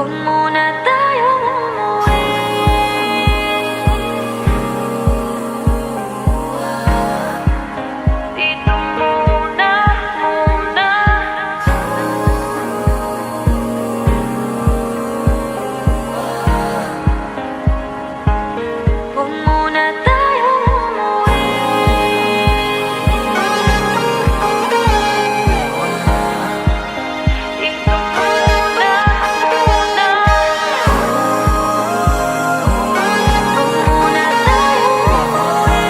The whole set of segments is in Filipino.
Huwag muna tayong umuwi. Dito muna, muna. Huwag muna tayong umuwi. Dito muna, muna. Huwag muna tayong umuwi.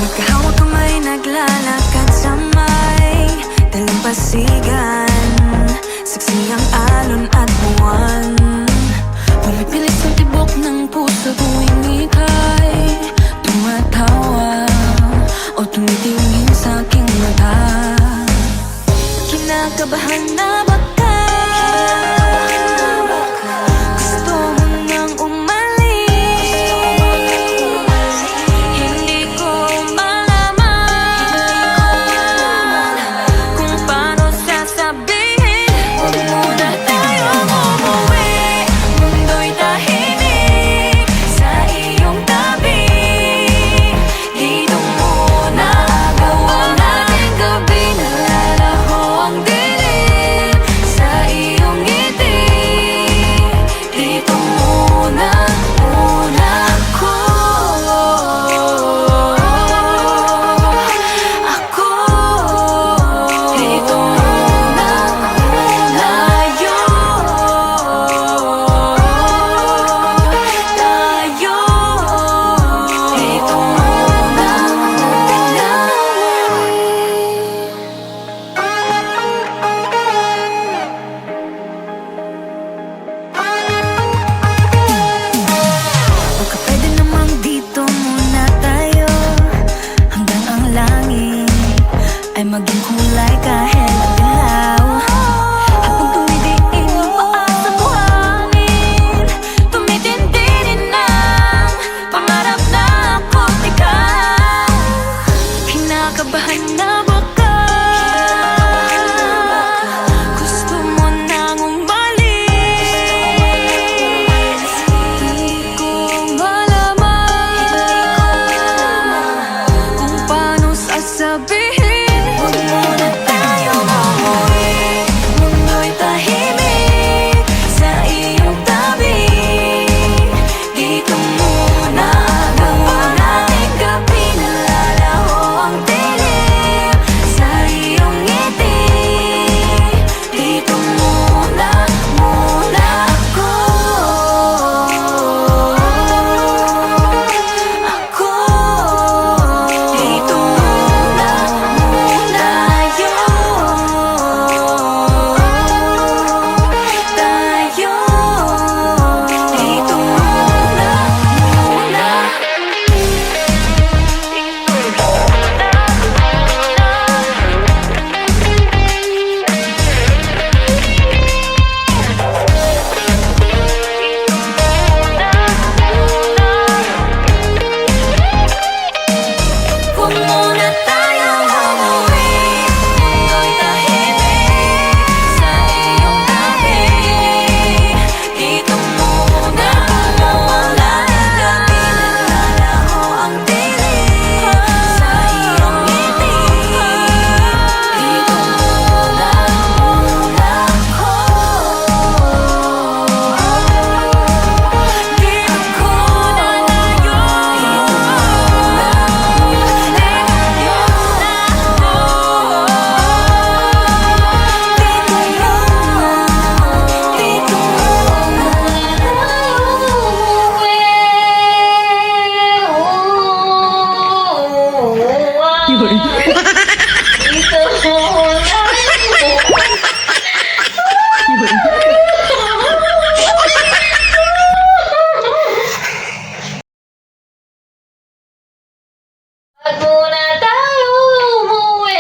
Magkahawak kamay, naglalakad sa may dalampasigan. Saksi ang alon at buwan. Pumipilit sa tibok ng puso tuwing ika'y tumatawa o tumitingin sa aking mata. Kinakabahan na baka gusto mo nang umalis. Hindi ko malaman kung paano sasabihin. Huwag muna tayong umuwi. Mundo'y tahimik sa iyong tabi. Dito muna gawa natin gabi. Nalalaho ang dilim sa iyong ngiti. Dito muna, muna ako. Dito muna, muna tayo. Dito muna, baka pwede namang dito muna tayo hanggang ang langit ay maging kulay kahit madilaw. Habang tumidiin ang paa sa buhangin, tumitindi din ang pangarap na ako't ikaw. Kinakabahan na baka gusto mo nang umalis. Di ko malaman kung paano sasabihin. Huwag muna tayong umuwi. Mundo'y tahimik sa iyong tabi. Dito muna gawa natin gabi. Nalalaho ang dilim sa iyong ngiti. Dito muna, muna ako. Dito muna, muna tayo. Dito muna, muna. Huwag muna tayong umuwi. Mundo'y tahimik sa iyong tabi. Dito muna gawa natin gabi. Nalalaho ang dilim sa iyong ngiti. Dito muna, muna ako. Di ako nalayo. Dito muna, muna tayo. Dito muna tayo umuwi.